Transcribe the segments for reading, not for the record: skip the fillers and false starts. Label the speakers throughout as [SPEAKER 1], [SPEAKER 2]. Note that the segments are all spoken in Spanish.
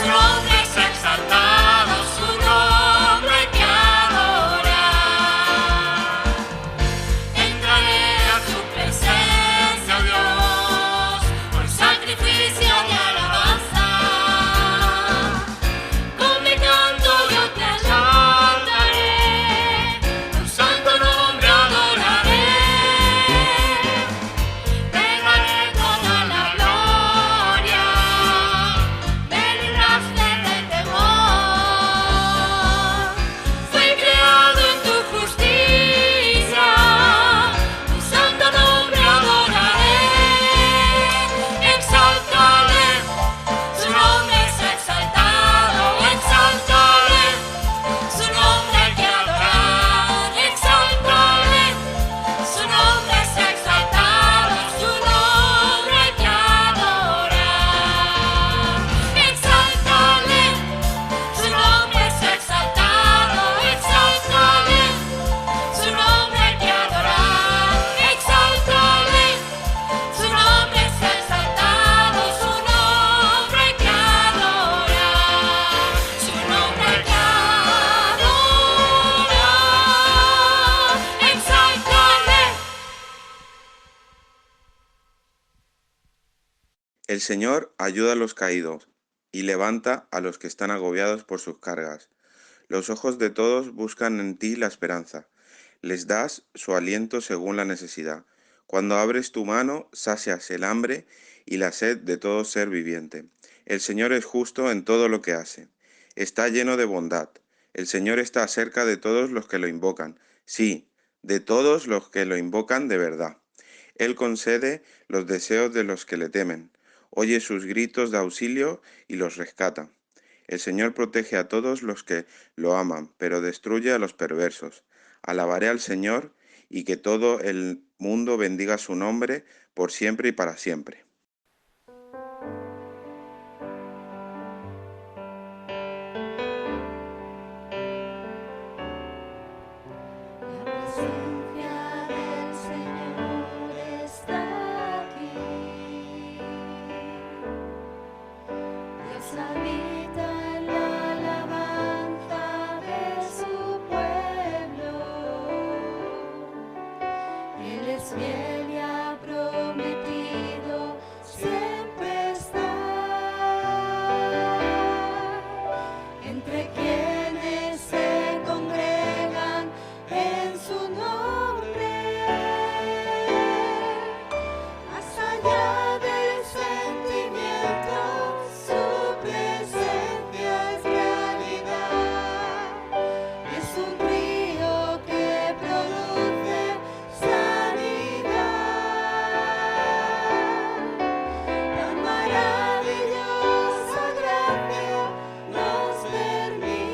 [SPEAKER 1] nombre es exaltado, su nombre hay que adorar. Entraré a tu presencia, Dios, por sacrificio de alabanza. Con mi canto yo te exaltaré, tu santo nombre adoraré. Te daré toda la gloria, me libraste del temor. Fui creado en tu justicia, tu santo nombre adoraré. Exaltaré, su nombre es exaltado, exaltaré, su nombre hay que adorar. Exaltaré, su nombre es exaltado, su nombre hay que adorar. Exaltaré, su nombre es exaltado, exaltaré, su nombre hay que adorar. Exaltaré, su nombre es exaltado, su nombre hay que adorar. Su nombre hay que adorar. Exaltaré.
[SPEAKER 2] El Señor ayuda a los caídos y levanta a los que están agobiados por sus cargas. Los ojos de todos buscan en ti la esperanza. Les das su aliento según la necesidad. Cuando abres tu mano, sacias el hambre y la sed de todo ser viviente. El Señor es justo en todo lo que hace. Está lleno de bondad. El Señor está cerca de todos los que lo invocan. Sí, de todos los que lo invocan de verdad. Él concede los deseos de los que le temen. Oye sus gritos de auxilio y los rescata. El Señor protege a todos los que lo aman, pero destruye a los perversos. Alabaré al Señor y que todo el mundo bendiga su nombre por siempre y para siempre.
[SPEAKER 3] La presencia del Señor está aquí. Dios habita en la alabanza de su pueblo. Él es fiel y ha prometido siempre estar entre quienes se congregan en su nombre. Más allá del sentimiento, su presencia es realidad. Es un río que produce sanidad. Tan maravillosa gracia nos permite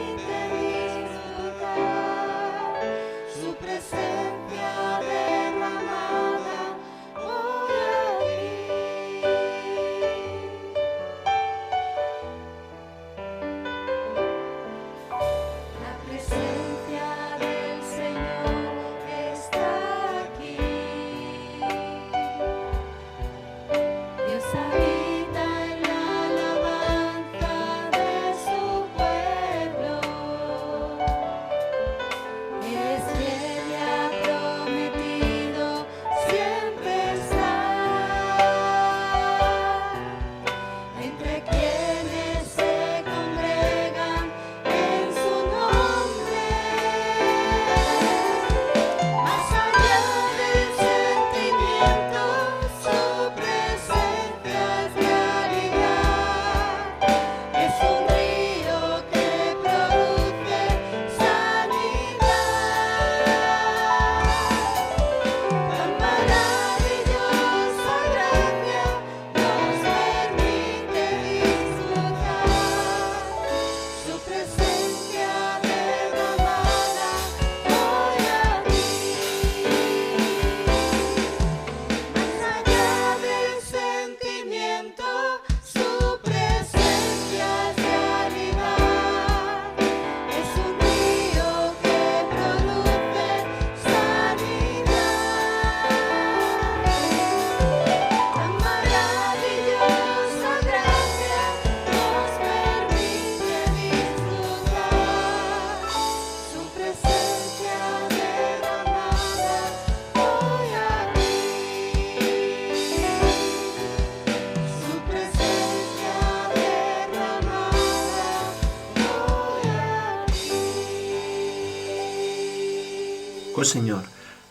[SPEAKER 4] Oh Señor,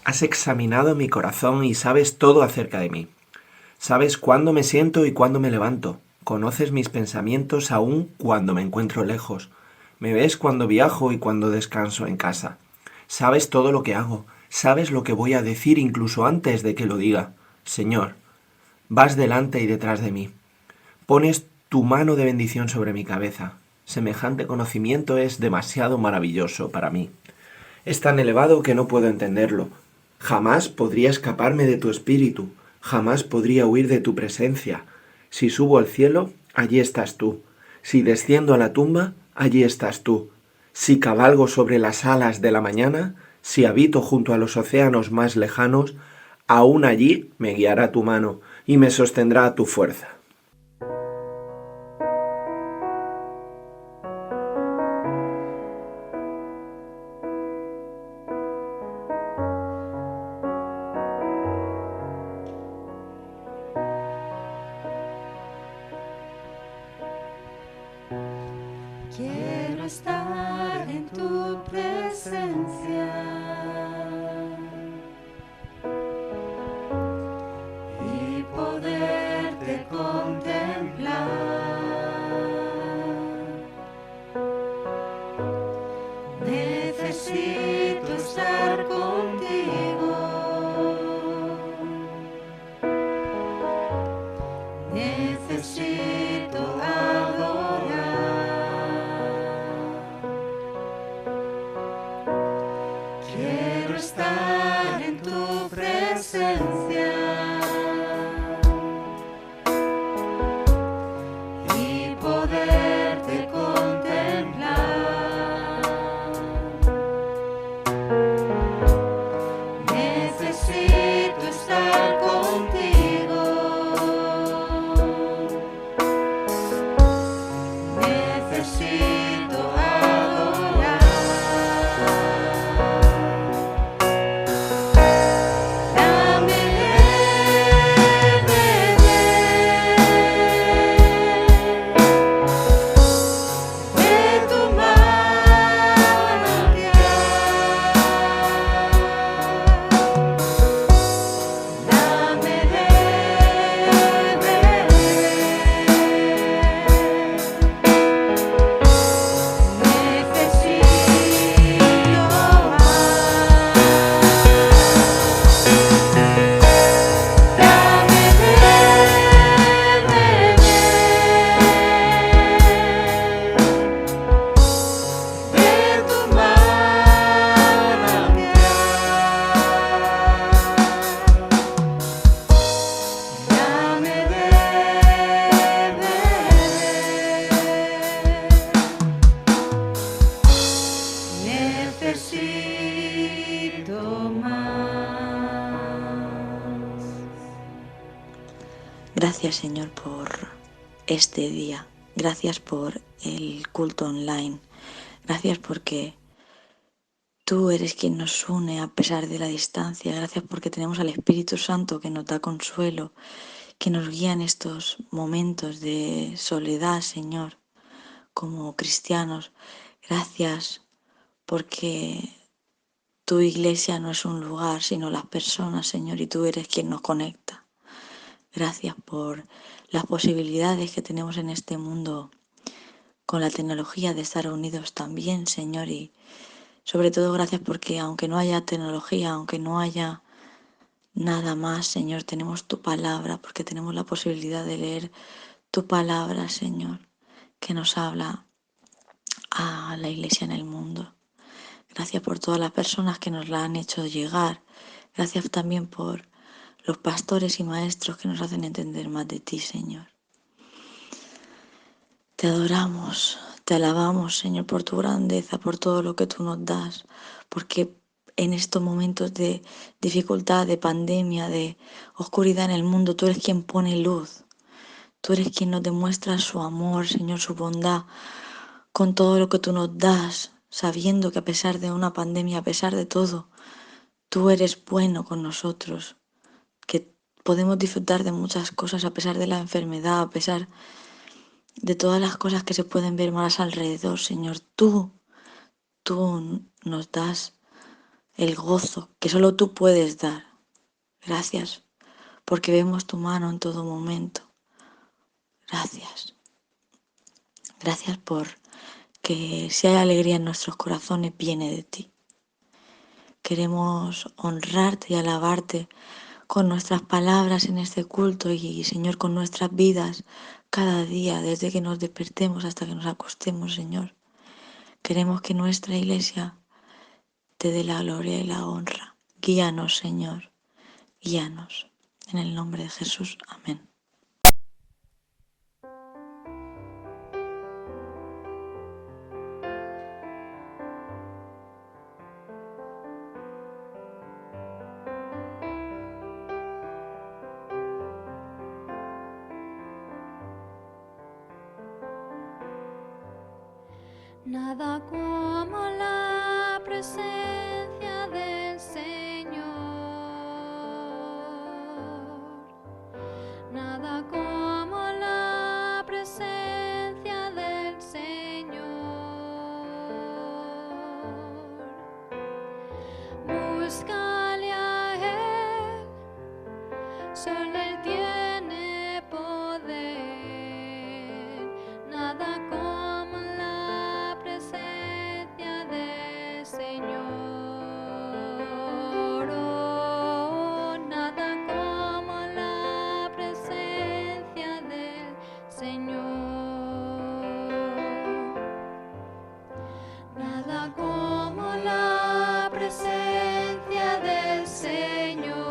[SPEAKER 4] has examinado mi corazón y sabes todo acerca de mí. Sabes cuándo me siento y cuándo me levanto. Conoces mis pensamientos aún cuando me encuentro lejos. Me ves cuando viajo y cuando descanso en casa. Sabes todo lo que hago. Sabes lo que voy a decir incluso antes de que lo diga. Señor, vas delante y detrás de mí. Pones tu mano de bendición sobre mi cabeza. Semejante conocimiento es demasiado maravilloso para mí. Es tan elevado que no puedo entenderlo. Jamás podría escaparme de tu espíritu, jamás podría huir de tu presencia. Si subo al cielo, allí estás tú. Si desciendo a la tumba, allí estás tú. Si cabalgo sobre las alas de la mañana, si habito junto a los océanos más lejanos, aún allí me guiará tu mano y me sostendrá tu fuerza.
[SPEAKER 3] Quiero estar en tu presencia y poderte contemplar. Necesito estar contigo. Necesito adorar. Quiero estar en tu presencia y poderte contemplar. Necesito estar contigo. Necesito adorar. Dame de tu manantial. Dame de necesito más. Dame de tu manantial. Dame de necesito más.
[SPEAKER 5] Gracias, Señor, por este día. Gracias por el culto online. Gracias porque tú eres quien nos une a pesar de la distancia. Gracias porque tenemos al Espíritu Santo que nos da consuelo, que nos guía en estos momentos de soledad, Señor, como cristianos. Gracias porque tu iglesia no es un lugar, sino las personas, Señor, y tú eres quien nos conecta. Gracias por las posibilidades que tenemos en este mundo con la tecnología de estar unidos también, Señor, y sobre todo gracias porque aunque no haya tecnología, aunque no haya nada más, Señor, tenemos tu palabra, porque tenemos la posibilidad de leer tu palabra, Señor, que nos habla a la iglesia en el mundo. Gracias por todas las personas que nos la han hecho llegar. Gracias también por los pastores y maestros que nos hacen entender más de ti, Señor. Te adoramos, te alabamos, Señor, por tu grandeza, por todo lo que tú nos das, porque en estos momentos de dificultad, de pandemia, de oscuridad en el mundo, tú eres quien pone luz. Tú eres quien nos demuestra su amor, Señor, su bondad, con todo lo que tú nos das, sabiendo que a pesar de una pandemia, a pesar de todo, tú eres bueno con nosotros, que podemos disfrutar de muchas cosas a pesar de la enfermedad, a pesar de todas las cosas que se pueden ver malas alrededor, Señor. Tú nos das el gozo que solo tú puedes dar. Gracias porque vemos tu mano en todo momento. Gracias. Gracias por que si hay alegría en nuestros corazones viene de ti. Queremos honrarte y alabarte con nuestras palabras en este culto y, Señor, con nuestras vidas cada día, desde que nos despertemos hasta que nos acostemos, Señor. Queremos que nuestra iglesia te dé la gloria y la honra. Guíanos, Señor, guíanos. En el nombre de Jesús, amén.
[SPEAKER 1] Nada como la presencia del Señor, nada como la presencia del Señor. Búscale a Él, solo Él tiene poder, nada como Señor, oh, nada como la presencia del Señor, nada como la presencia del Señor,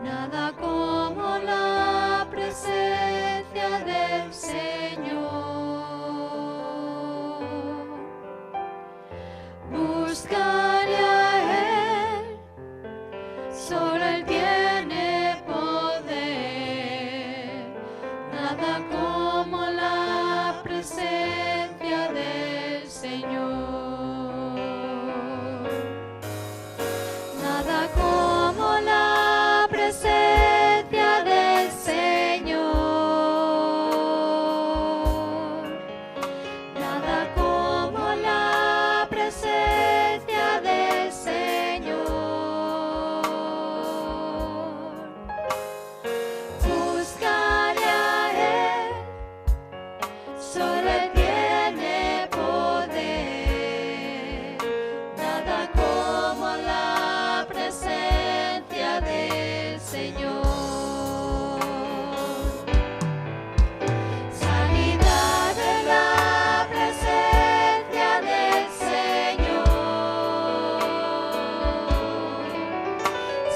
[SPEAKER 1] nada como la presencia del Señor. Buscaré a Él, solo Él tiene poder, nada como la presencia del Señor, nada como la presencia del Señor, nada como la presencia del Señor. Buscaré a Él, solo Él tiene poder, nada como la presencia del Señor. Sanidad en la presencia del Señor,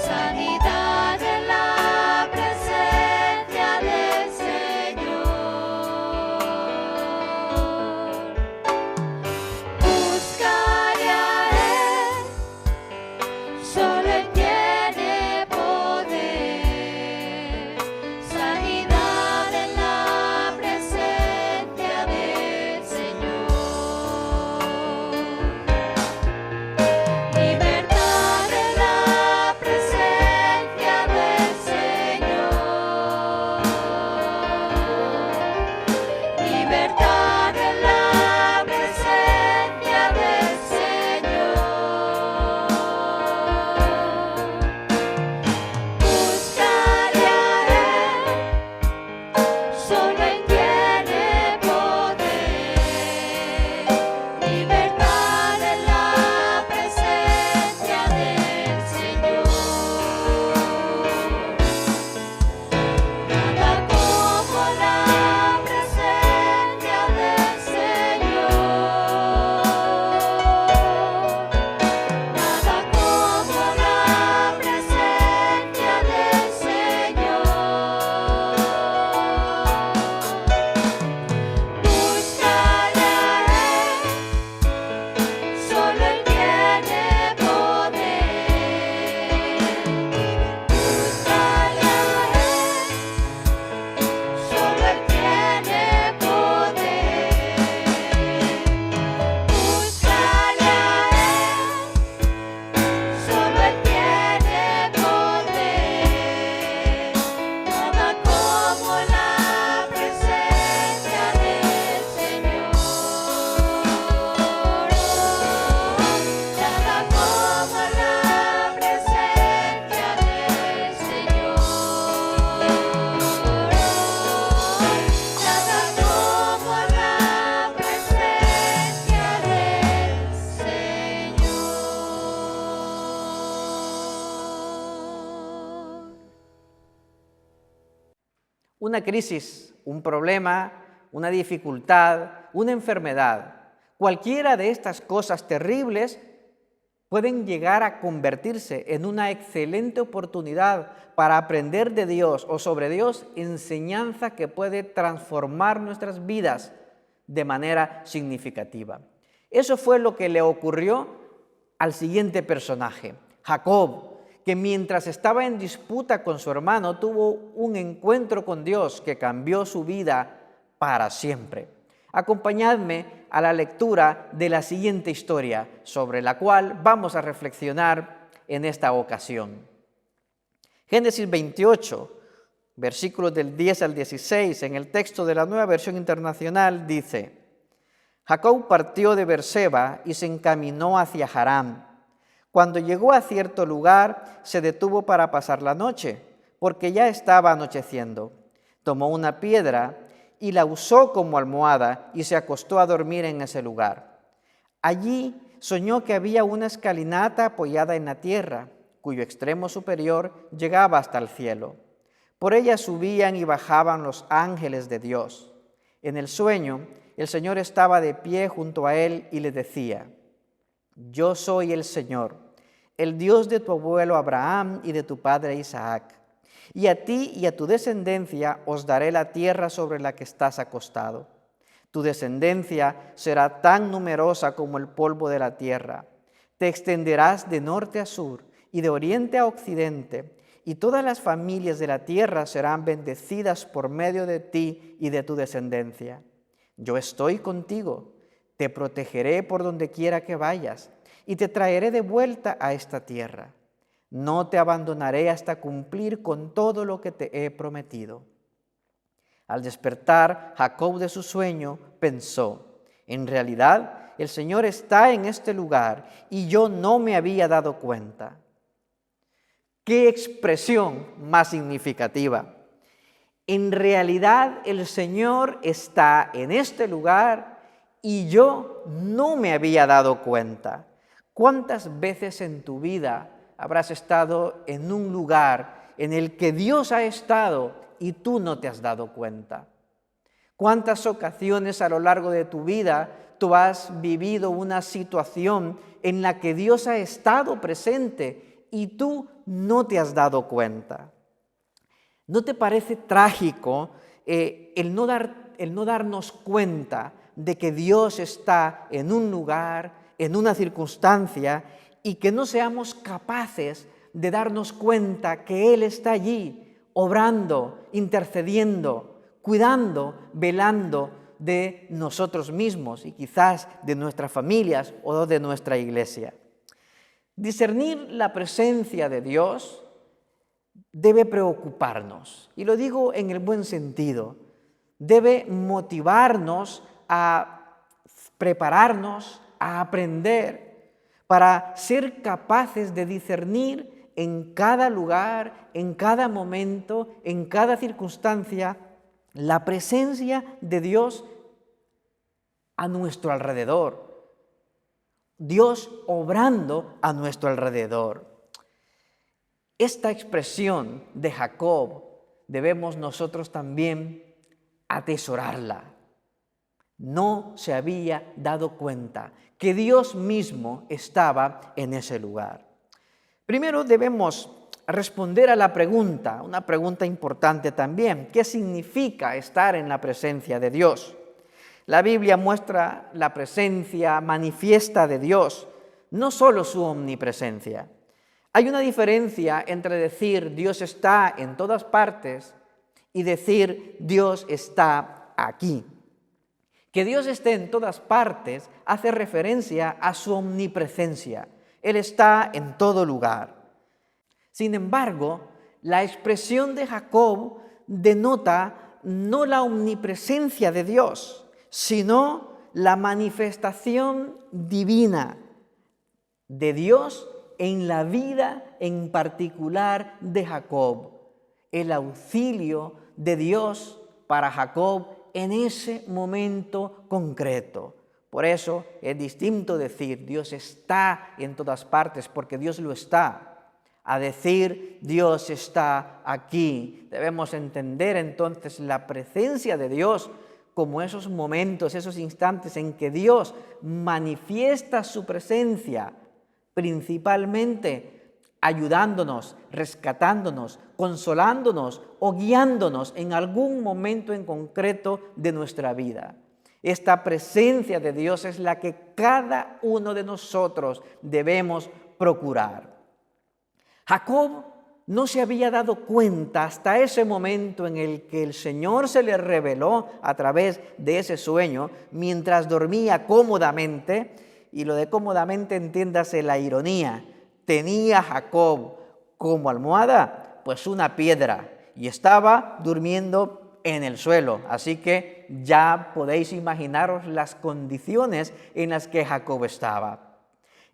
[SPEAKER 1] sanidad en la presencia del Señor,
[SPEAKER 6] una crisis, un problema, una dificultad, una enfermedad. Cualquiera de estas cosas terribles pueden llegar a convertirse en una excelente oportunidad para aprender de Dios o sobre Dios, enseñanza que puede transformar nuestras vidas de manera significativa. Eso fue lo que le ocurrió al siguiente personaje, Jacob, que mientras estaba en disputa con su hermano tuvo un encuentro con Dios que cambió su vida para siempre. Acompañadme a la lectura de la siguiente historia, sobre la cual vamos a reflexionar en esta ocasión. Génesis 28, versículos del 10 al 16, en el texto de la Nueva Versión Internacional dice: Jacob partió de Beerseba y se encaminó hacia Harán. Cuando llegó a cierto lugar, se detuvo para pasar la noche, porque ya estaba anocheciendo. Tomó una piedra y la usó como almohada y se acostó a dormir en ese lugar. Allí soñó que había una escalinata apoyada en la tierra, cuyo extremo superior llegaba hasta el cielo. Por ella subían y bajaban los ángeles de Dios. En el sueño, el Señor estaba de pie junto a él y le decía: Yo soy el Señor, el Dios de tu abuelo Abraham y de tu padre Isaac. Y a ti y a tu descendencia os daré la tierra sobre la que estás acostado. Tu descendencia será tan numerosa como el polvo de la tierra. Te extenderás de norte a sur y de oriente a occidente, y todas las familias de la tierra serán bendecidas por medio de ti y de tu descendencia. Yo estoy contigo, te protegeré por donde quiera que vayas, y te traeré de vuelta a esta tierra. No te abandonaré hasta cumplir con todo lo que te he prometido. Al despertar Jacob de su sueño, pensó: en realidad el Señor está en este lugar y yo no me había dado cuenta. ¡Qué expresión más significativa! En realidad el Señor está en este lugar y yo no me había dado cuenta. ¿Cuántas veces en tu vida habrás estado en un lugar en el que Dios ha estado y tú no te has dado cuenta? ¿Cuántas ocasiones a lo largo de tu vida tú has vivido una situación en la que Dios ha estado presente y tú no te has dado cuenta? ¿No te parece trágico el no darnos cuenta de que Dios está en un lugar, en una circunstancia, y que no seamos capaces de darnos cuenta que Él está allí, obrando, intercediendo, cuidando, velando de nosotros mismos y quizás de nuestras familias o de nuestra iglesia? Discernir la presencia de Dios debe preocuparnos, y lo digo en el buen sentido. Debe motivarnos a prepararnos, a aprender, para ser capaces de discernir en cada lugar, en cada momento, en cada circunstancia, la presencia de Dios a nuestro alrededor. Dios obrando a nuestro alrededor. Esta expresión de Jacob debemos nosotros también atesorarla. No se había dado cuenta que Dios mismo estaba en ese lugar. Primero debemos responder a la pregunta, una pregunta importante también: ¿qué significa estar en la presencia de Dios? La Biblia muestra la presencia manifiesta de Dios, no solo su omnipresencia. Hay una diferencia entre decir Dios está en todas partes y decir Dios está aquí. Que Dios esté en todas partes hace referencia a su omnipresencia. Él está en todo lugar. Sin embargo, la expresión de Jacob denota no la omnipresencia de Dios, sino la manifestación divina de Dios en la vida en particular de Jacob. El auxilio de Dios para Jacob en ese momento concreto. Por eso es distinto decir Dios está en todas partes, porque Dios lo está, a decir Dios está aquí. Debemos entender entonces la presencia de Dios como esos momentos, esos instantes en que Dios manifiesta su presencia, principalmente ayudándonos, rescatándonos, consolándonos o guiándonos en algún momento en concreto de nuestra vida. Esta presencia de Dios es la que cada uno de nosotros debemos procurar. Jacob no se había dado cuenta hasta ese momento en el que el Señor se le reveló a través de ese sueño mientras dormía cómodamente, y lo de cómodamente entiéndase la ironía. Tenía Jacob como almohada pues una piedra y estaba durmiendo en el suelo. Así que ya podéis imaginaros las condiciones en las que Jacob estaba.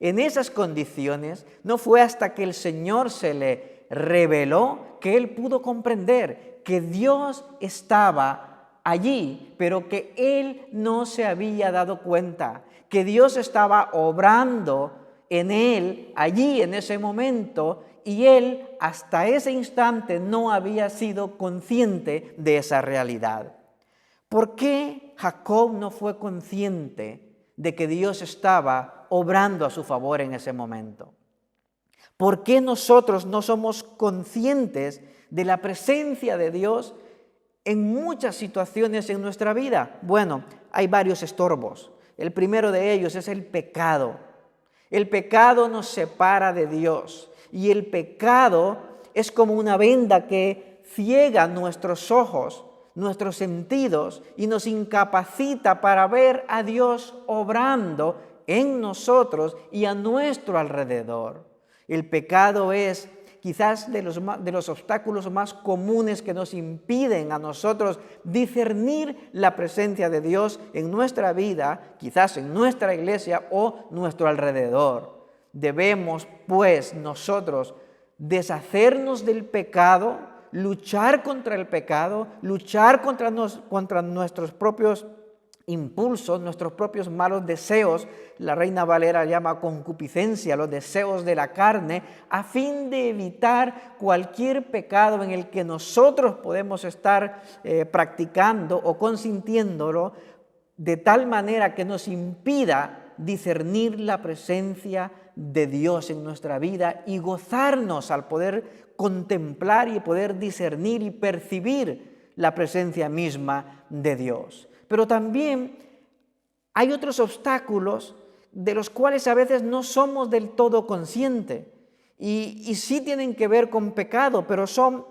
[SPEAKER 6] En esas condiciones no fue hasta que el Señor se le reveló que él pudo comprender que Dios estaba allí, pero que él no se había dado cuenta, que Dios estaba obrando en él, allí en ese momento, y él hasta ese instante no había sido consciente de esa realidad. ¿Por qué Jacob no fue consciente de que Dios estaba obrando a su favor en ese momento? ¿Por qué nosotros no somos conscientes de la presencia de Dios en muchas situaciones en nuestra vida? Bueno, hay varios estorbos. El primero de ellos es el pecado. El pecado nos separa de Dios y el pecado es como una venda que ciega nuestros ojos, nuestros sentidos y nos incapacita para ver a Dios obrando en nosotros y a nuestro alrededor. El pecado es quizás de los obstáculos más comunes que nos impiden a nosotros discernir la presencia de Dios en nuestra vida, quizás en nuestra iglesia o nuestro alrededor. Debemos, pues, nosotros deshacernos del pecado, luchar contra el pecado, luchar contra nuestros propios impulsos, nuestros propios malos deseos. La Reina Valera llama concupiscencia, los deseos de la carne, a fin de evitar cualquier pecado en el que nosotros podemos estar practicando o consintiéndolo, de tal manera que nos impida discernir la presencia de Dios en nuestra vida y gozarnos al poder contemplar y poder discernir y percibir la presencia misma de Dios. Pero también hay otros obstáculos de los cuales a veces no somos del todo conscientes y sí tienen que ver con pecado, pero son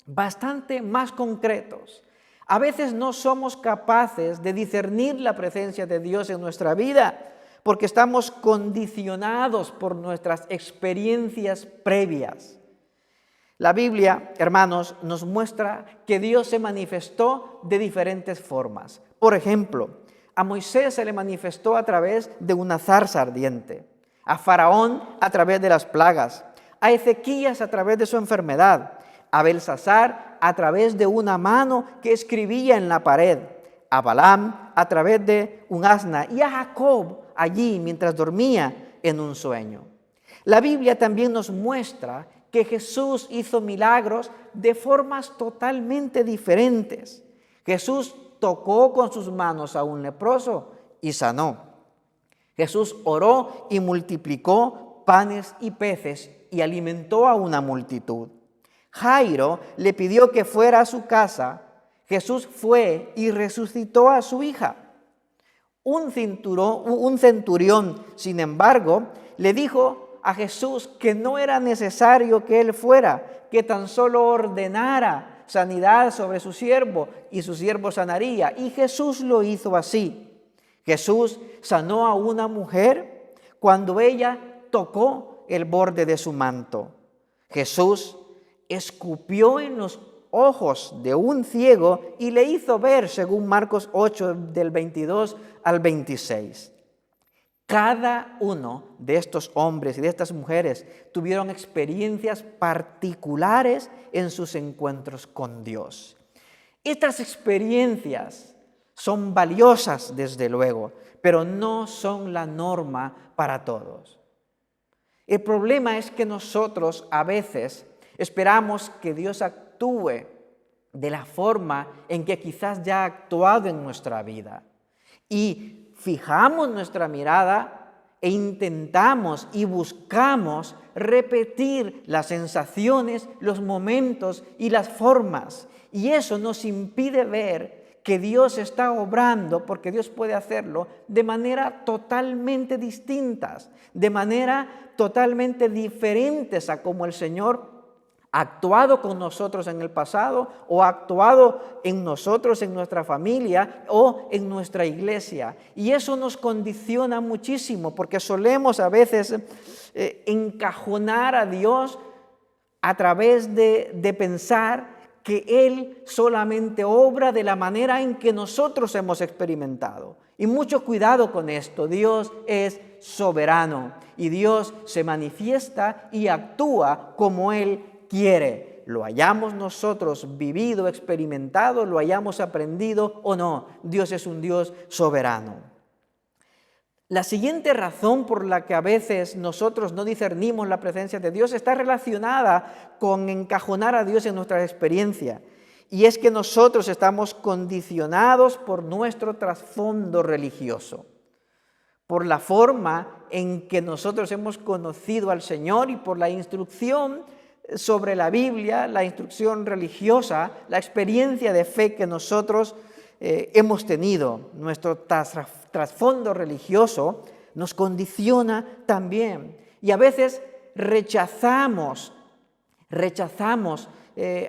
[SPEAKER 6] bastante más concretos. A veces no somos capaces de discernir la presencia de Dios en nuestra vida porque estamos condicionados por nuestras experiencias previas. La Biblia, hermanos, nos muestra que Dios se manifestó de diferentes formas. Por ejemplo, a Moisés se le manifestó a través de una zarza ardiente, a Faraón a través de las plagas, a Ezequías a través de su enfermedad, a Belsasar a través de una mano que escribía en la pared, a Balaam a través de un asna y a Jacob allí mientras dormía en un sueño. La Biblia también nos muestra que Jesús hizo milagros de formas totalmente diferentes. Jesús tocó con sus manos a un leproso y sanó. Jesús oró y multiplicó panes y peces y alimentó a una multitud. Jairo le pidió que fuera a su casa. Jesús fue y resucitó a su hija. Un centurión, sin embargo, le dijo a Jesús que no era necesario que él fuera, que tan solo ordenara sanidad sobre su siervo y su siervo sanaría. Y Jesús lo hizo así. Jesús sanó a una mujer cuando ella tocó el borde de su manto. Jesús escupió en los ojos de un ciego y le hizo ver, según Marcos 8, del 22 al 26. Cada uno de estos hombres y de estas mujeres tuvieron experiencias particulares en sus encuentros con Dios. Estas experiencias son valiosas, desde luego, pero no son la norma para todos. El problema es que nosotros a veces esperamos que Dios actúe de la forma en que quizás ya ha actuado en nuestra vida. Y fijamos nuestra mirada e intentamos y buscamos repetir las sensaciones, los momentos y las formas. Y eso nos impide ver que Dios está obrando, porque Dios puede hacerlo de manera totalmente distintas, de manera totalmente diferentes a como el Señor ha actuado con nosotros en el pasado o ha actuado en nosotros, en nuestra familia o en nuestra iglesia. Y eso nos condiciona muchísimo porque solemos a veces encajonar a Dios a través de pensar que Él solamente obra de la manera en que nosotros hemos experimentado. Y mucho cuidado con esto. Dios es soberano y Dios se manifiesta y actúa como Él quiere, lo hayamos nosotros vivido, experimentado, lo hayamos aprendido o no. Dios es un Dios soberano. La siguiente razón por la que a veces nosotros no discernimos la presencia de Dios está relacionada con encajonar a Dios en nuestra experiencia. Y es que nosotros estamos condicionados por nuestro trasfondo religioso, por la forma en que nosotros hemos conocido al Señor y por la instrucción sobre la Biblia, la instrucción religiosa, la experiencia de fe que nosotros hemos tenido. Nuestro trasfondo religioso nos condiciona también. Y a veces rechazamos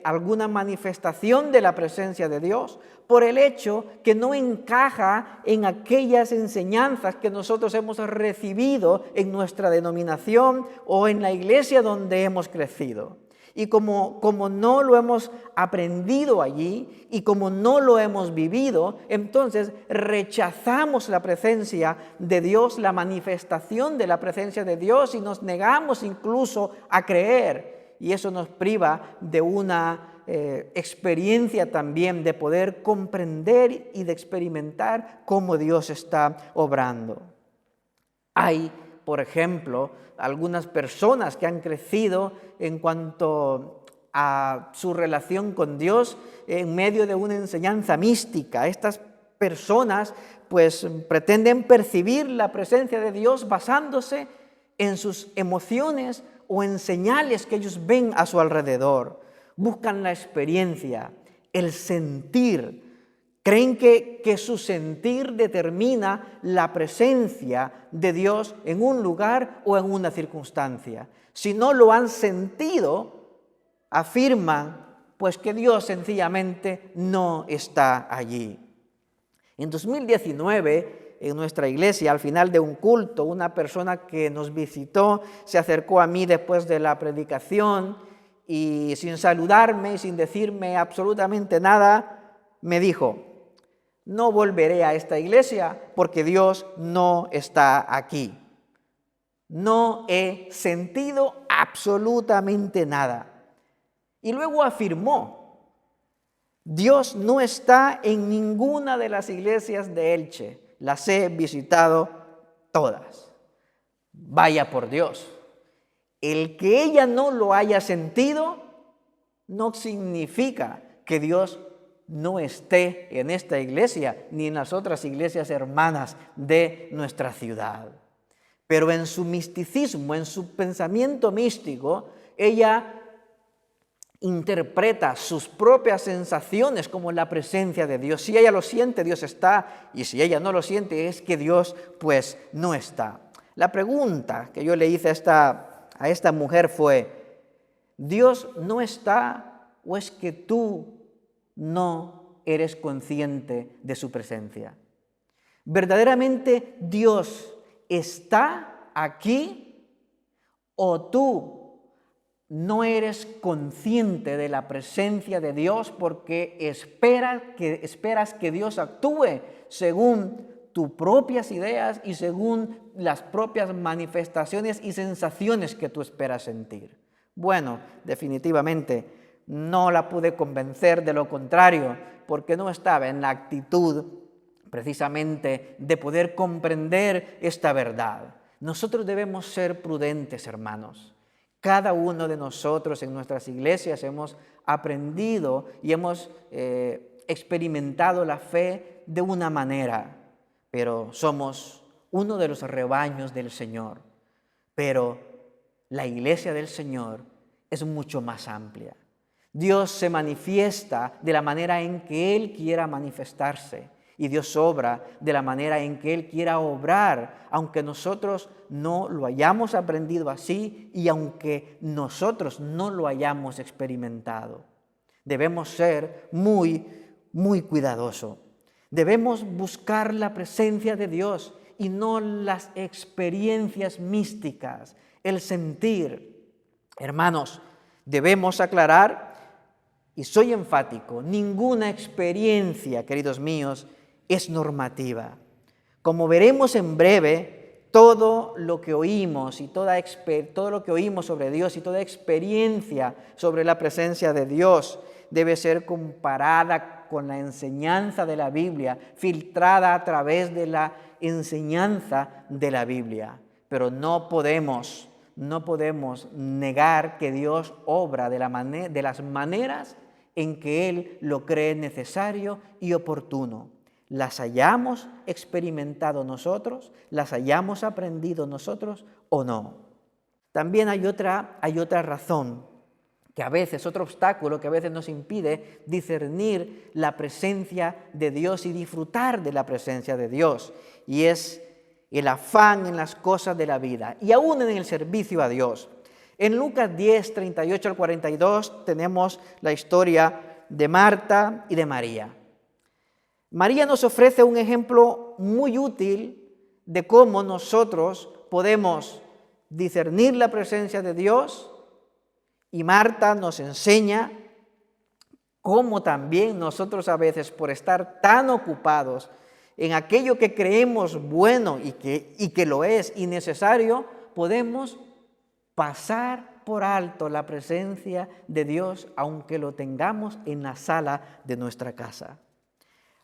[SPEAKER 6] alguna manifestación de la presencia de Dios por el hecho que no encaja en aquellas enseñanzas que nosotros hemos recibido en nuestra denominación o en la iglesia donde hemos crecido. Y como no lo hemos aprendido allí y como no lo hemos vivido, entonces rechazamos la presencia de Dios, la manifestación de la presencia de Dios y nos negamos incluso a creer. Y eso nos priva de una experiencia también de poder comprender y de experimentar cómo Dios está obrando. Hay, por ejemplo, algunas personas que han crecido en cuanto a su relación con Dios en medio de una enseñanza mística. Estas personas pues pretenden percibir la presencia de Dios basándose en sus emociones o en señales que ellos ven a su alrededor. Buscan la experiencia, el sentir. Creen que su sentir determina la presencia de Dios en un lugar o en una circunstancia. Si no lo han sentido, afirman pues que Dios sencillamente no está allí. En 2019, en nuestra iglesia, al final de un culto, una persona que nos visitó se acercó a mí después de la predicación y sin saludarme y sin decirme absolutamente nada, me dijo: no volveré a esta iglesia porque Dios no está aquí. No he sentido absolutamente nada. Y luego afirmó: Dios no está en ninguna de las iglesias de Elche. Las he visitado todas. Vaya por Dios. El que ella no lo haya sentido no significa que Dios no esté en esta iglesia ni en las otras iglesias hermanas de nuestra ciudad. Pero en su misticismo, en su pensamiento místico, ella interpreta sus propias sensaciones como la presencia de Dios. Si ella lo siente, Dios está, y si ella no lo siente, es que Dios pues no está. La pregunta que yo le hice a esta mujer fue: ¿Dios no está o es que tú no eres consciente de su presencia? ¿Verdaderamente Dios está aquí o tú no eres consciente de la presencia de Dios porque esperas que Dios actúe según tus propias ideas y según las propias manifestaciones y sensaciones que tú esperas sentir? Bueno, definitivamente no la pude convencer, de lo contrario, porque no estaba en la actitud precisamente de poder comprender esta verdad. Nosotros debemos ser prudentes, hermanos. Cada uno de nosotros en nuestras iglesias hemos aprendido y hemos experimentado la fe de una manera, pero somos uno de los rebaños del Señor. Pero la iglesia del Señor es mucho más amplia. Dios se manifiesta de la manera en que Él quiera manifestarse y Dios obra de la manera en que Él quiera obrar, aunque nosotros no lo hayamos aprendido así y aunque nosotros no lo hayamos experimentado. Debemos ser muy cuidadosos. Debemos buscar la presencia de Dios y no las experiencias místicas, el sentir. Hermanos, debemos aclarar, y soy enfático, ninguna experiencia, queridos míos, es normativa. Como veremos en breve, todo lo que oímos y todo lo que oímos sobre Dios y toda experiencia sobre la presencia de Dios debe ser comparada con la enseñanza de la Biblia, filtrada a través de la enseñanza de la Biblia. Pero no podemos negar que Dios obra de las maneras en que Él lo cree necesario y oportuno. Las hayamos experimentado nosotros, las hayamos aprendido nosotros o no. También hay otra razón, que a veces, otro obstáculo que a veces nos impide discernir la presencia de Dios y disfrutar de la presencia de Dios, y es el afán en las cosas de la vida y aún en el servicio a Dios. En Lucas 10, 38 al 42 tenemos la historia de Marta y de María. María nos ofrece un ejemplo muy útil de cómo nosotros podemos discernir la presencia de Dios, y Marta nos enseña cómo también nosotros a veces, por estar tan ocupados en aquello que creemos bueno y que lo es y necesario, podemos pasar por alto la presencia de Dios, aunque lo tengamos en la sala de nuestra casa.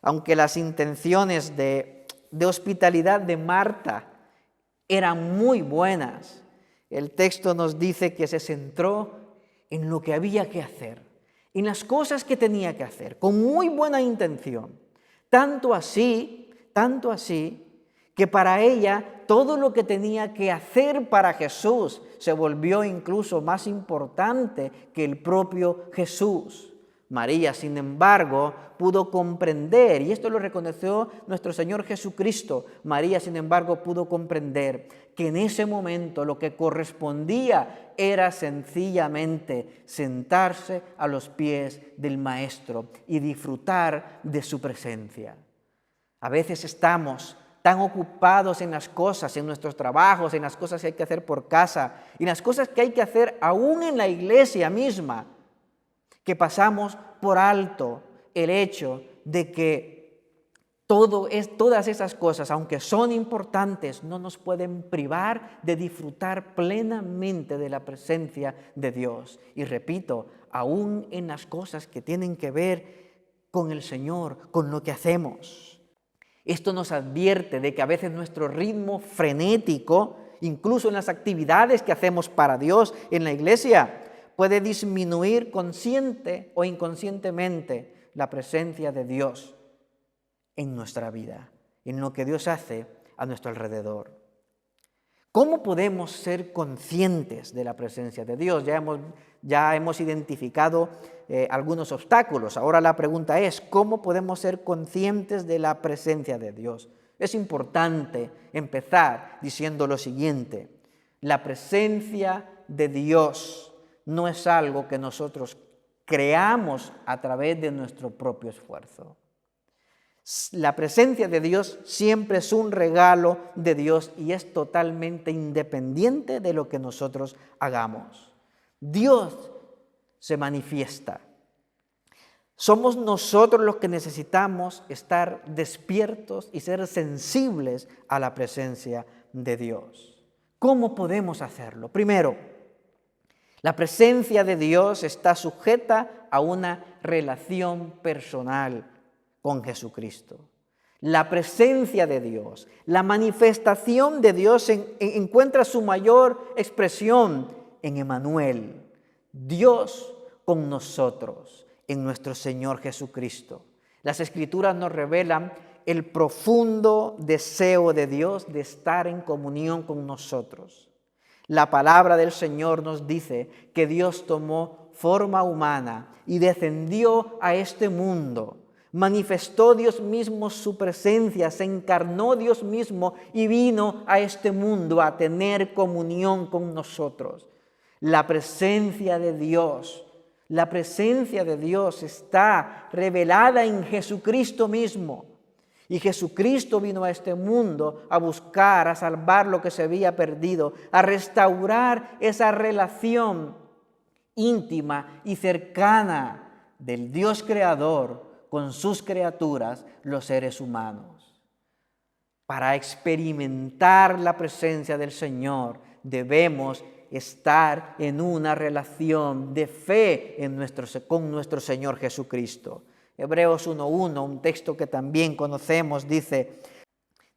[SPEAKER 6] Aunque las intenciones de hospitalidad de Marta eran muy buenas, el texto nos dice que se centró en lo que había que hacer, en las cosas que tenía que hacer, con muy buena intención. Tanto así, que para ella todo lo que tenía que hacer para Jesús se volvió incluso más importante que el propio Jesús. María, sin embargo, pudo comprender, y esto lo reconoció nuestro Señor Jesucristo, María, sin embargo, pudo comprender que en ese momento lo que correspondía era sencillamente sentarse a los pies del Maestro y disfrutar de su presencia. A veces estamos tan ocupados en las cosas, en nuestros trabajos, en las cosas que hay que hacer por casa, y en las cosas que hay que hacer aún en la iglesia misma, que pasamos por alto el hecho de que todas esas cosas, aunque son importantes, no nos pueden privar de disfrutar plenamente de la presencia de Dios. Y repito, aún en las cosas que tienen que ver con el Señor, con lo que hacemos. Esto nos advierte de que a veces nuestro ritmo frenético, incluso en las actividades que hacemos para Dios en la iglesia, puede disminuir consciente o inconscientemente la presencia de Dios en nuestra vida, en lo que Dios hace a nuestro alrededor. ¿Cómo podemos ser conscientes de la presencia de Dios? Ya hemos identificado algunos obstáculos. Ahora la pregunta es, ¿cómo podemos ser conscientes de la presencia de Dios? Es importante empezar diciendo lo siguiente: la presencia de Dios no es algo que nosotros creamos a través de nuestro propio esfuerzo. La presencia de Dios siempre es un regalo de Dios y es totalmente independiente de lo que nosotros hagamos. Dios se manifiesta. Somos nosotros los que necesitamos estar despiertos y ser sensibles a la presencia de Dios. ¿Cómo podemos hacerlo? Primero, la presencia de Dios está sujeta a una relación personal con Jesucristo. La presencia de Dios, la manifestación de Dios encuentra su mayor expresión en Emmanuel, Dios con nosotros, en nuestro Señor Jesucristo. Las Escrituras nos revelan el profundo deseo de Dios de estar en comunión con nosotros. La palabra del Señor nos dice que Dios tomó forma humana y descendió a este mundo. Manifestó Dios mismo su presencia, se encarnó Dios mismo y vino a este mundo a tener comunión con nosotros. La presencia de Dios está revelada en Jesucristo mismo. Y Jesucristo vino a este mundo a buscar, a salvar lo que se había perdido, a restaurar esa relación íntima y cercana del Dios creador con sus criaturas, los seres humanos. Para experimentar la presencia del Señor debemos estar en una relación de fe con nuestro Señor Jesucristo. Hebreos 1:1, un texto que también conocemos, dice: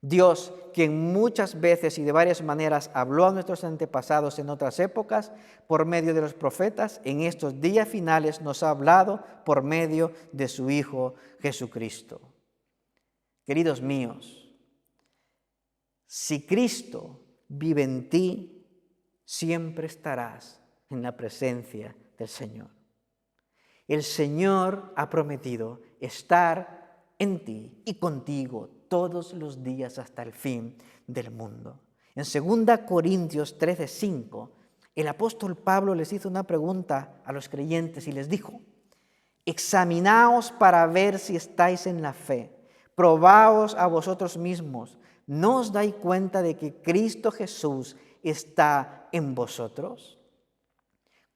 [SPEAKER 6] Dios, quien muchas veces y de varias maneras habló a nuestros antepasados en otras épocas por medio de los profetas, en estos días finales nos ha hablado por medio de su Hijo Jesucristo. Queridos míos, si Cristo vive en ti, siempre estarás en la presencia del Señor. El Señor ha prometido estar en ti y contigo todos los días hasta el fin del mundo. En 2 Corintios 13:5, el apóstol Pablo les hizo una pregunta a los creyentes y les dijo: examinaos para ver si estáis en la fe, probaos a vosotros mismos, ¿no os dais cuenta de que Cristo Jesús está en vosotros?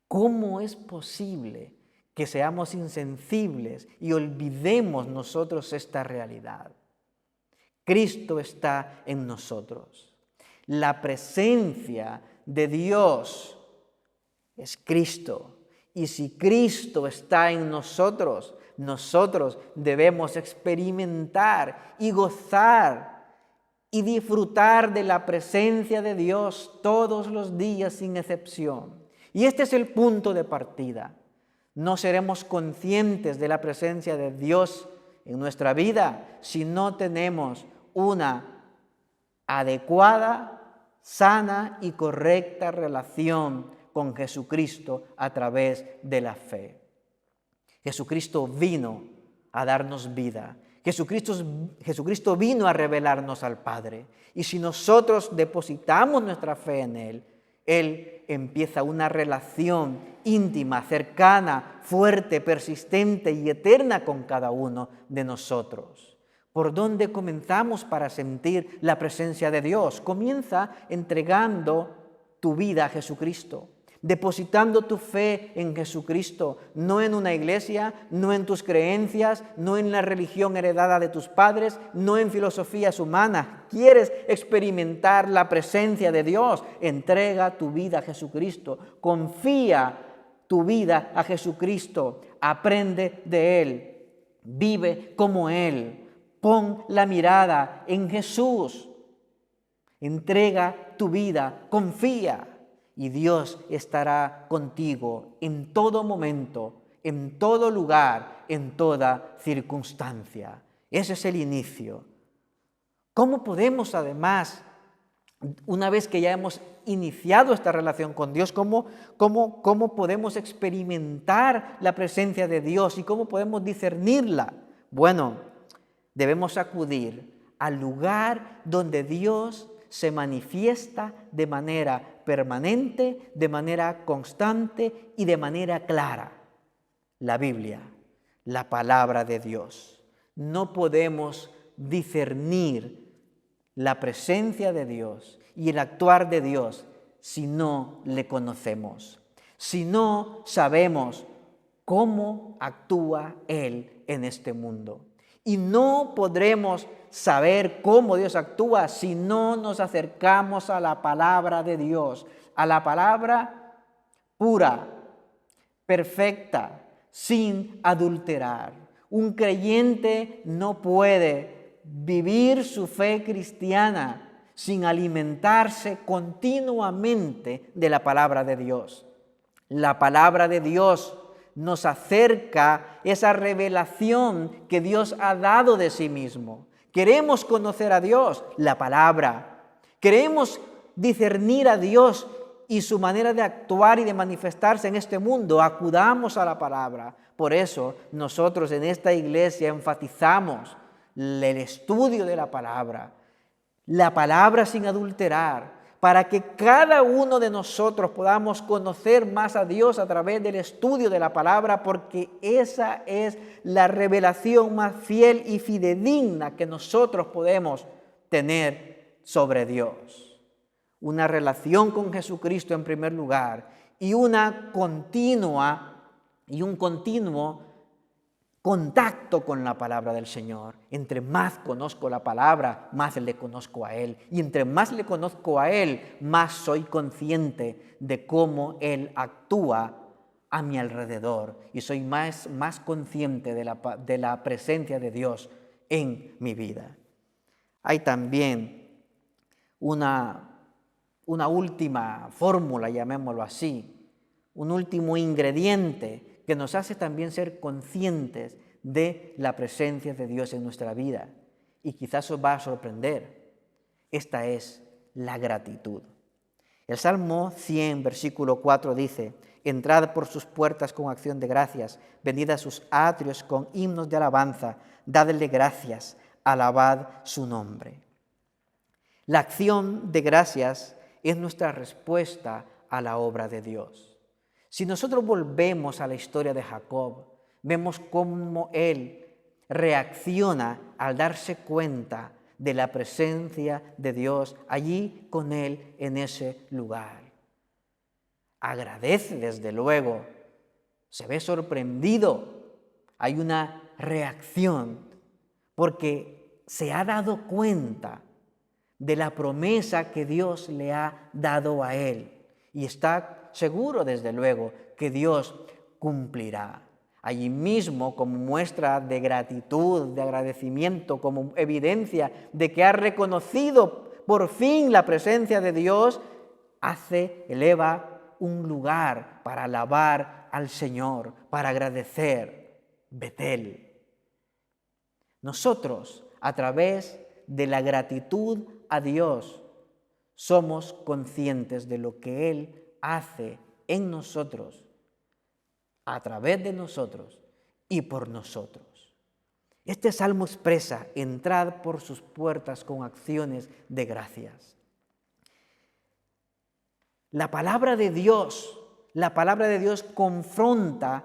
[SPEAKER 6] ¿Cómo es posible que seamos insensibles y olvidemos nosotros esta realidad? Cristo está en nosotros. La presencia de Dios es Cristo. Y si Cristo está en nosotros, nosotros debemos experimentar y gozar y disfrutar de la presencia de Dios todos los días sin excepción. Y este es el punto de partida. No seremos conscientes de la presencia de Dios en nuestra vida si no tenemos una adecuada, sana y correcta relación con Jesucristo a través de la fe. Jesucristo vino a darnos vida. Jesucristo vino a revelarnos al Padre. Y si nosotros depositamos nuestra fe en Él, Él empieza una relación íntima, cercana, fuerte, persistente y eterna con cada uno de nosotros. ¿Por dónde comenzamos para sentir la presencia de Dios? Comienza entregando tu vida a Jesucristo, depositando tu fe en Jesucristo, no en una iglesia, no en tus creencias, no en la religión heredada de tus padres, no en filosofías humanas. ¿Quieres experimentar la presencia de Dios? Entrega tu vida a Jesucristo, confía tu vida a Jesucristo, aprende de Él, vive como Él, pon la mirada en Jesús, entrega tu vida, confía. Y Dios estará contigo en todo momento, en todo lugar, en toda circunstancia. Ese es el inicio. ¿Cómo podemos además, una vez que ya hemos iniciado esta relación con Dios, cómo podemos experimentar la presencia de Dios y cómo podemos discernirla? Bueno, debemos acudir al lugar donde Dios se manifiesta de manera permanente, de manera constante y de manera clara. La Biblia, la palabra de Dios. No podemos discernir la presencia de Dios y el actuar de Dios si no le conocemos, si no sabemos cómo actúa Él en este mundo. Y no podremos saber cómo Dios actúa si no nos acercamos a la palabra de Dios, a la palabra pura, perfecta, sin adulterar. Un creyente no puede vivir su fe cristiana sin alimentarse continuamente de la palabra de Dios. La palabra de Dios nos acerca esa revelación que Dios ha dado de sí mismo. Queremos conocer a Dios, la palabra. Queremos discernir a Dios y su manera de actuar y de manifestarse en este mundo. Acudamos a la palabra. Por eso nosotros en esta iglesia enfatizamos el estudio de la palabra sin adulterar, para que cada uno de nosotros podamos conocer más a Dios a través del estudio de la palabra, porque esa es la revelación más fiel y fidedigna que nosotros podemos tener sobre Dios. Una relación con Jesucristo en primer lugar y un continuo contacto con la palabra del Señor. Entre más conozco la palabra, más le conozco a Él. Y entre más le conozco a Él, más soy consciente de cómo Él actúa a mi alrededor. Y soy más consciente de la presencia de Dios en mi vida. Hay también una última fórmula, llamémoslo así, un último ingrediente que nos hace también ser conscientes de la presencia de Dios en nuestra vida. Y quizás os va a sorprender. Esta es la gratitud. El Salmo 100, versículo 4 dice: entrad por sus puertas con acción de gracias, venid a sus atrios con himnos de alabanza, dadle gracias, alabad su nombre. La acción de gracias es nuestra respuesta a la obra de Dios. Si nosotros volvemos a la historia de Jacob, vemos cómo él reacciona al darse cuenta de la presencia de Dios allí con él en ese lugar. Agradece, desde luego, se ve sorprendido, hay una reacción, porque se ha dado cuenta de la promesa que Dios le ha dado a él y está seguro, desde luego, que Dios cumplirá. Allí mismo, como muestra de gratitud, de agradecimiento, como evidencia de que ha reconocido por fin la presencia de Dios, eleva un lugar para alabar al Señor, para agradecer, Betel. Nosotros, a través de la gratitud a Dios, somos conscientes de lo que Él hace en nosotros, a través de nosotros y por nosotros. Este salmo expresa: entrad por sus puertas con acciones de gracias. La palabra de Dios confronta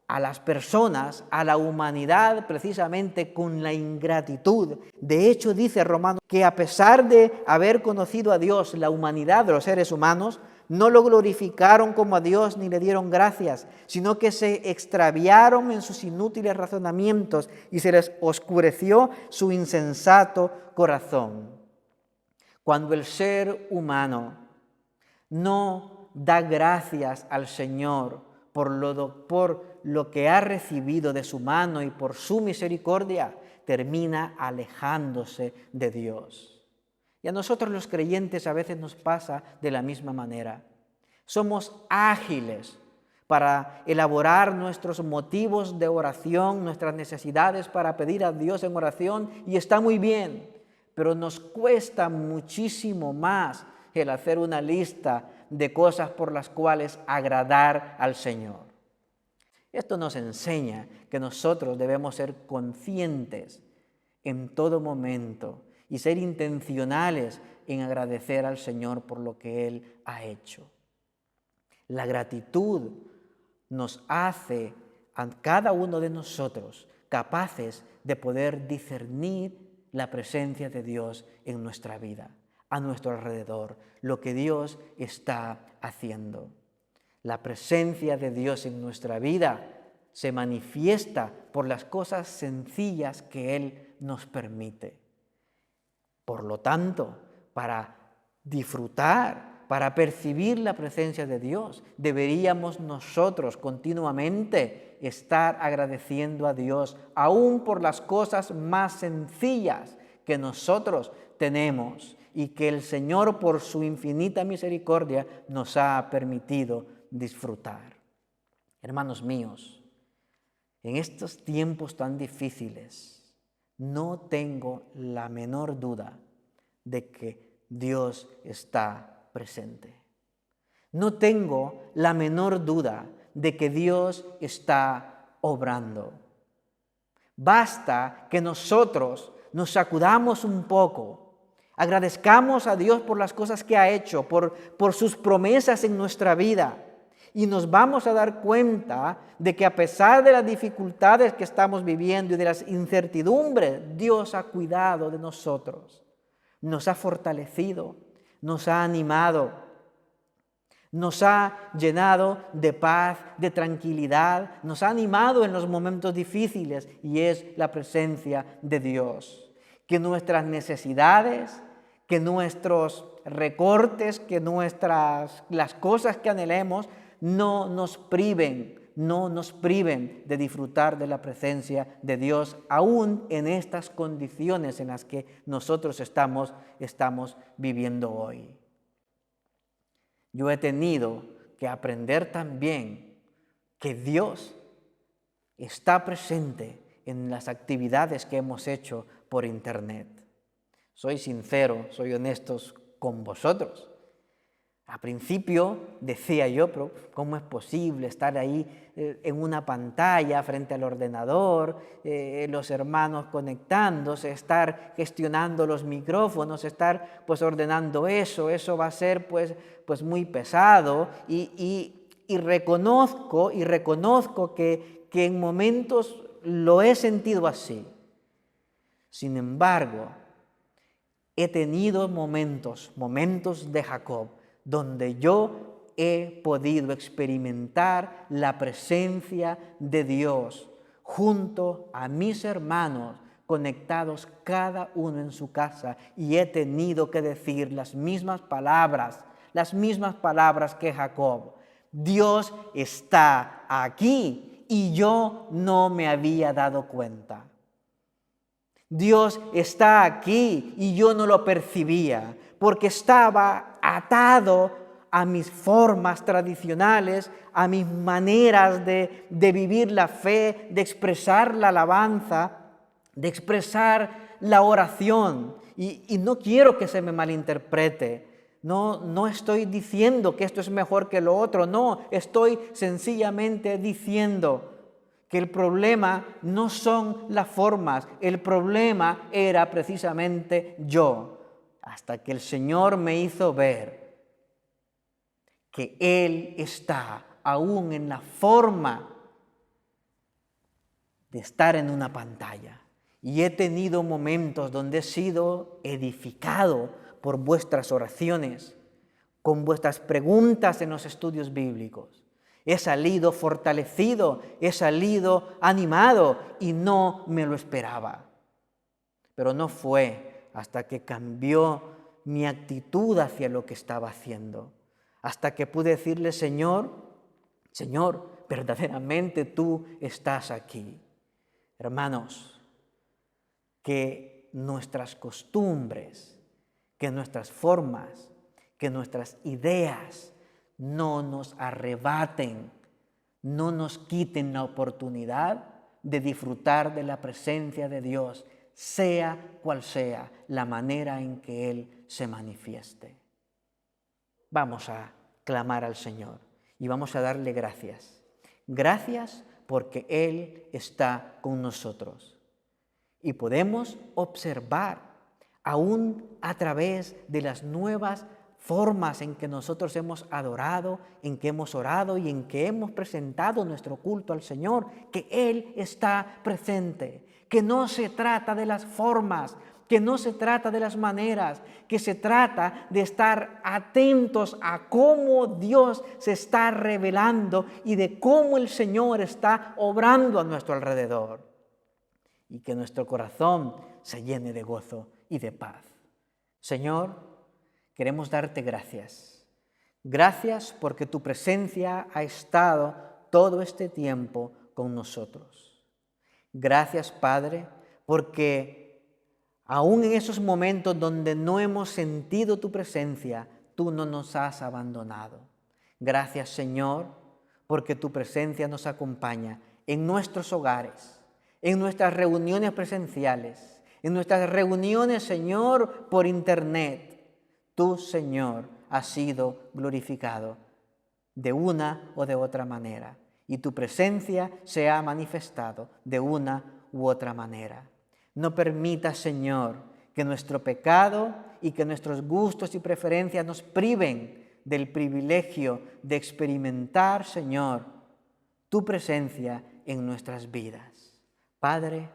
[SPEAKER 6] a las personas, a la humanidad, precisamente con la ingratitud. De hecho, dice Romanos que a pesar de haber conocido a Dios, la humanidad de los seres humanos no lo glorificaron como a Dios ni le dieron gracias, sino que se extraviaron en sus inútiles razonamientos y se les oscureció su insensato corazón. Cuando el ser humano no da gracias al Señor por lo que ha recibido de su mano y por su misericordia, termina alejándose de Dios. Y a nosotros los creyentes a veces nos pasa de la misma manera. Somos ágiles para elaborar nuestros motivos de oración, nuestras necesidades para pedir a Dios en oración, y está muy bien, pero nos cuesta muchísimo más el hacer una lista de cosas por las cuales agradar al Señor. Esto nos enseña que nosotros debemos ser conscientes en todo momento y ser intencionales en agradecer al Señor por lo que Él ha hecho. La gratitud nos hace a cada uno de nosotros capaces de poder discernir la presencia de Dios en nuestra vida, a nuestro alrededor, lo que Dios está haciendo. La presencia de Dios en nuestra vida se manifiesta por las cosas sencillas que Él nos permite. Por lo tanto, para disfrutar, para percibir la presencia de Dios, deberíamos nosotros continuamente estar agradeciendo a Dios, aún por las cosas más sencillas que nosotros tenemos y que el Señor por su infinita misericordia nos ha permitido disfrutar. Hermanos míos, en estos tiempos tan difíciles, no tengo la menor duda de que Dios está presente. No tengo la menor duda de que Dios está obrando. Basta que nosotros nos sacudamos un poco, agradezcamos a Dios por las cosas que ha hecho, por sus promesas en nuestra vida, y nos vamos a dar cuenta de que a pesar de las dificultades que estamos viviendo y de las incertidumbres, Dios ha cuidado de nosotros, nos ha fortalecido, nos ha animado, nos ha llenado de paz, de tranquilidad, nos ha animado en los momentos difíciles, y es la presencia de Dios. Que nuestras necesidades, que nuestros recortes, que las cosas que anhelemos no nos priven de disfrutar de la presencia de Dios, aún en estas condiciones en las que nosotros estamos viviendo hoy. Yo he tenido que aprender también que Dios está presente en las actividades que hemos hecho por internet. Soy sincero, soy honesto con vosotros. Al principio decía yo, pero ¿cómo es posible estar ahí en una pantalla frente al ordenador, los hermanos conectándose, estar gestionando los micrófonos, estar pues ordenando eso va a ser pues muy pesado, y reconozco que en momentos lo he sentido así. Sin embargo, he tenido momentos de Jacob, donde yo he podido experimentar la presencia de Dios junto a mis hermanos, conectados cada uno en su casa, y he tenido que decir las mismas palabras que Jacob. Dios está aquí y yo no me había dado cuenta. Dios está aquí y yo no lo percibía, porque estaba atado a mis formas tradicionales, a mis maneras de vivir la fe, de expresar la alabanza, de expresar la oración. Y no quiero que se me malinterprete. No estoy diciendo que esto es mejor que lo otro. No, estoy sencillamente diciendo que el problema no son las formas, el problema era precisamente yo, hasta que el Señor me hizo ver que Él está aún en la forma de estar en una pantalla. Y he tenido momentos donde he sido edificado por vuestras oraciones, con vuestras preguntas en los estudios bíblicos. He salido fortalecido, he salido animado y no me lo esperaba. Pero no fue hasta que cambió mi actitud hacia lo que estaba haciendo, hasta que pude decirle, Señor, verdaderamente tú estás aquí. Hermanos, que nuestras costumbres, que nuestras formas, que nuestras ideas no nos arrebaten, no nos quiten la oportunidad de disfrutar de la presencia de Dios, sea cual sea la manera en que Él se manifieste. Vamos a clamar al Señor y vamos a darle gracias. Gracias porque Él está con nosotros. Y podemos observar, aún a través de las nuevas formas en que nosotros hemos adorado, en que hemos orado y en que hemos presentado nuestro culto al Señor, que Él está presente, que no se trata de las formas, que no se trata de las maneras, que se trata de estar atentos a cómo Dios se está revelando y de cómo el Señor está obrando a nuestro alrededor, y que nuestro corazón se llene de gozo y de paz. Señor, queremos darte gracias. Gracias porque tu presencia ha estado todo este tiempo con nosotros. Gracias, Padre, porque Aún en esos momentos donde no hemos sentido tu presencia, tú no nos has abandonado. Gracias, Señor, porque tu presencia nos acompaña en nuestros hogares, en nuestras reuniones presenciales, en nuestras reuniones, Señor, por internet. Tú, Señor, has sido glorificado de una o de otra manera, y tu presencia se ha manifestado de una u otra manera. No permita, Señor, que nuestro pecado y que nuestros gustos y preferencias nos priven del privilegio de experimentar, Señor, tu presencia en nuestras vidas. Padre,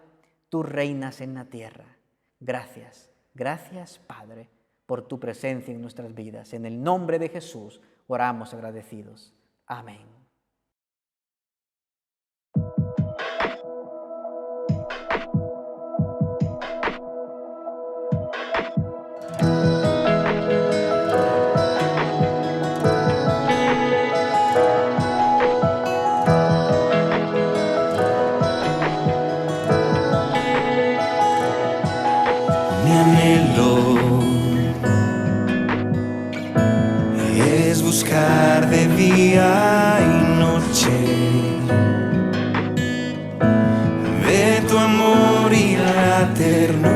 [SPEAKER 6] tú reinas en la tierra. Gracias, gracias, Padre, por tu presencia en nuestras vidas. En el nombre de Jesús oramos agradecidos. Amén.
[SPEAKER 7] Mi anhelo es buscar de día y noche de tu amor y la ternura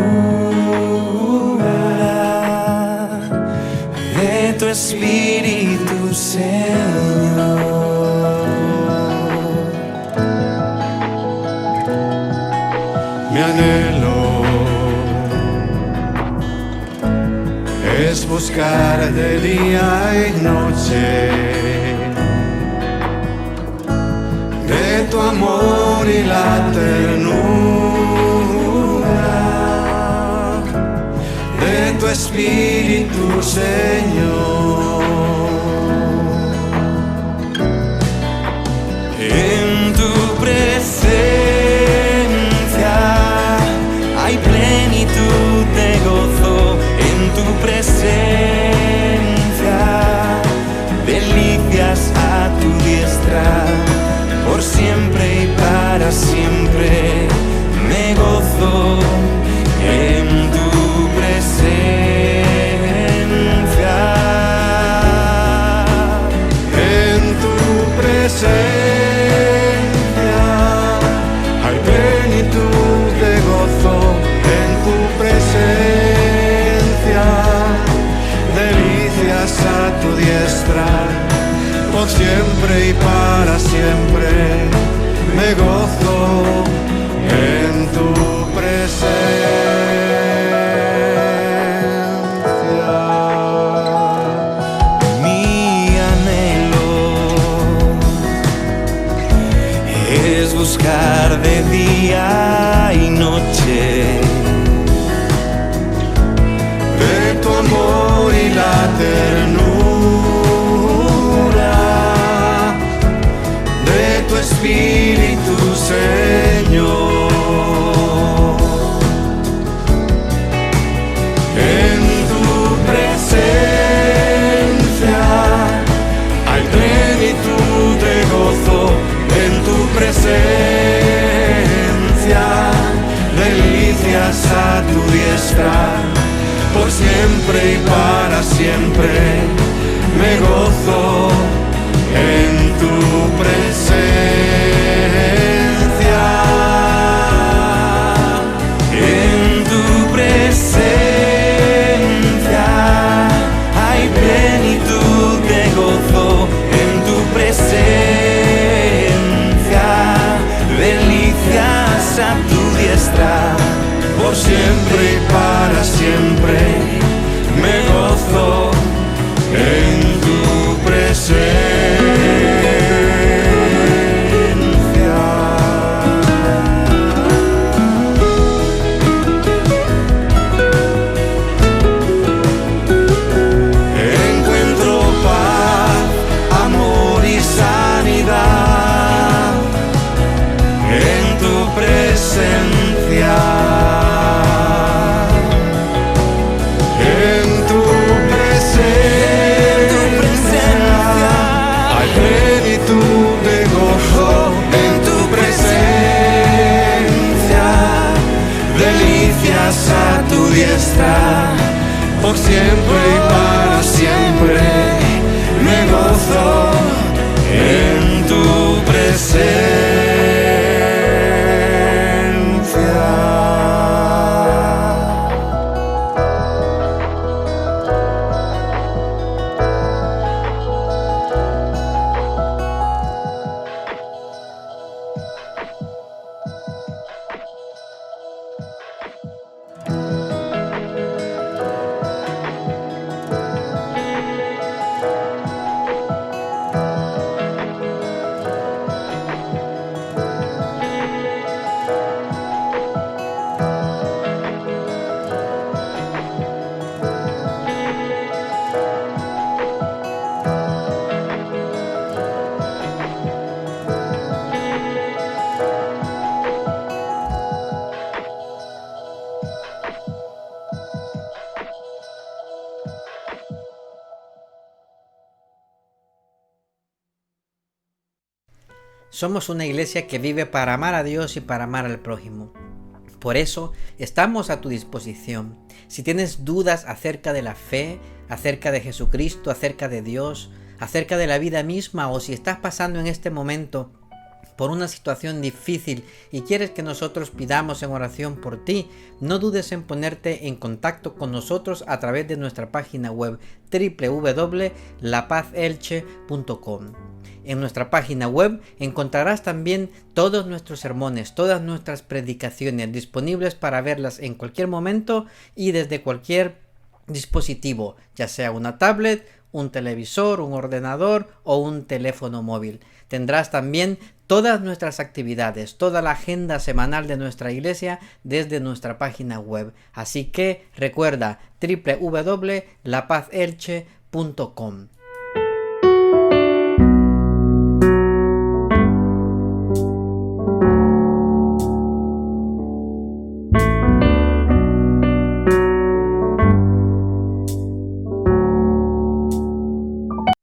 [SPEAKER 7] de tu Espíritu, Señor. Mi anhelo es buscar de día y noche de tu amor y la ternura de tu Espíritu, Señor. En tu presencia hay plenitud de gozo. En tu presencia, delicias a tu diestra, por siempre y para siempre me gozo. En tu presencia, en tu presencia hay plenitud de gozo. En tu presencia, delicias a tu diestra, por siempre y para siempre me gozo. En tu presencia, mi anhelo es buscar de día y noche de tu amor y la ternura de tu Espíritu, Señor. En tu presencia hay plenitud de gozo. En tu presencia, delicias a tu diestra, por siempre y para siempre me gozo. En tu presencia, en tu presencia hay plenitud de gozo. En tu presencia, delicias a tu diestra, por siempre y para siempre me gozo. En tu presencia. por siempre y para siempre me gozo en tu presencia.
[SPEAKER 6] Somos una iglesia que vive para amar a Dios y para amar al prójimo. Por eso estamos a tu disposición. Si tienes dudas acerca de la fe, acerca de Jesucristo, acerca de Dios, acerca de la vida misma, o si estás pasando en este momento por una situación difícil y quieres que nosotros pidamos en oración por ti, no dudes en ponerte en contacto con nosotros a través de nuestra página web www.lapazelche.com. En nuestra página web encontrarás también todos nuestros sermones, todas nuestras predicaciones disponibles para verlas en cualquier momento y desde cualquier dispositivo, ya sea una tablet, un televisor, un ordenador o un teléfono móvil. Tendrás también todas nuestras actividades, toda la agenda semanal de nuestra iglesia desde nuestra página web. Así que recuerda www.lapazelche.com.